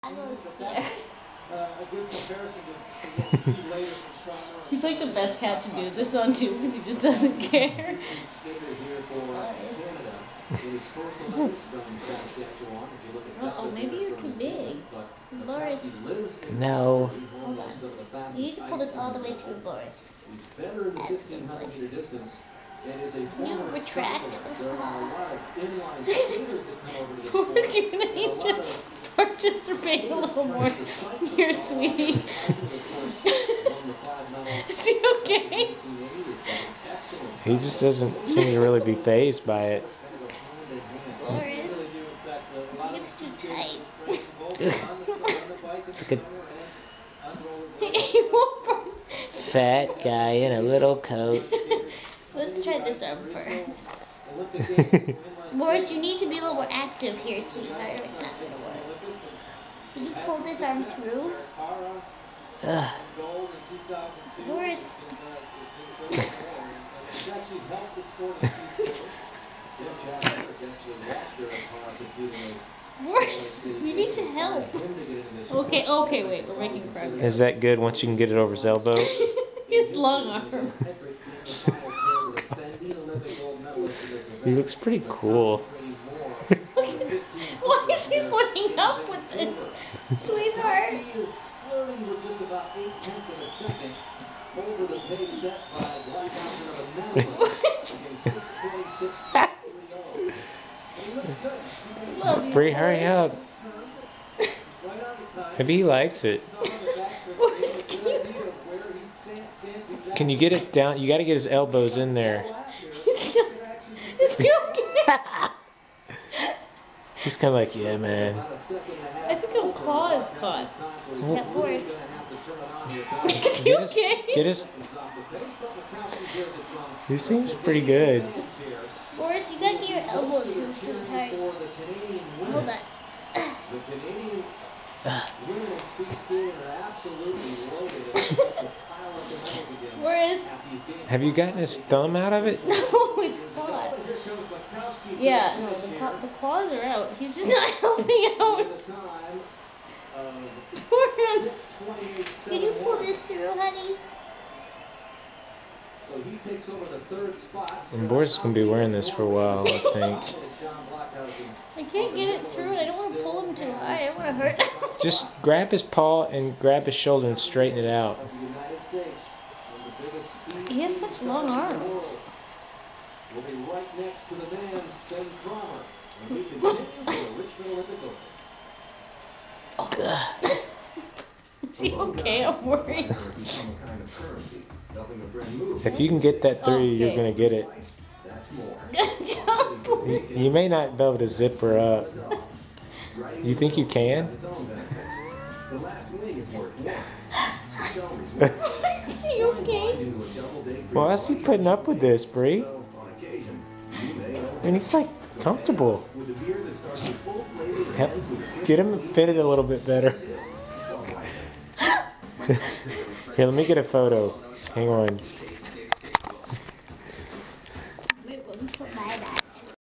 I was scared. A good comparison to what we see later from Strummer. He's like the best cat to do this on too because he just doesn't care. Oh, maybe you're too big. Boris. No. Hold on. You need to pull this all the way through, Boris. That's good boy. Can you retract this paw? Boris, you're gonna need to participate a little more. Here, sweetie. Is he okay? He just doesn't seem to really be fazed by it. Boris, I think it's too tight. Like a fat guy in a little coat. Let's try this arm first. Boris, you need to be a little more active here, sweetheart, or it's not going to work. Can you pull this arm through? Boris. Boris, you need to help. Okay, wait, we're making progress. Is that good once you can get it over his elbow? His long arms. He looks pretty cool. Why is he putting up with this, sweetheart? Love you, Bree, hurry Boris. up. Maybe he likes it. Boris, Can you get it down? You got to get his elbows in there. Is he okay? He's kind of like, yeah, man. I think a claw is caught. Yeah, Boris. Is he Get his, okay? get his. He seems pretty good. Boris, you gotta get your elbow through, sweetheart. Hold on. Boris. Have you gotten his thumb out of it? No, it's caught. Yeah, no, the claws are out. He's just not helping out. Boris, can you pull this through, honey? So he takes over the third spot. And Boris is going to be wearing this for a while, I think. I can't get it through and I don't want to pull him too high. I don't want to hurt him. Just grab his paw and grab his shoulder and straighten it out. He has such long arms. We'll be right next to the man, Sven Kramer. And we continue to the Richmond Olympic. Is he okay? I'm worried. If you can get that through, you're going to get it. You may not be able to zip her up. You think you can? Is he okay? Why is he putting up with this, Bree? I mean, he's like comfortable. Get him fitted a little bit better. Here, let me get a photo. Hang on.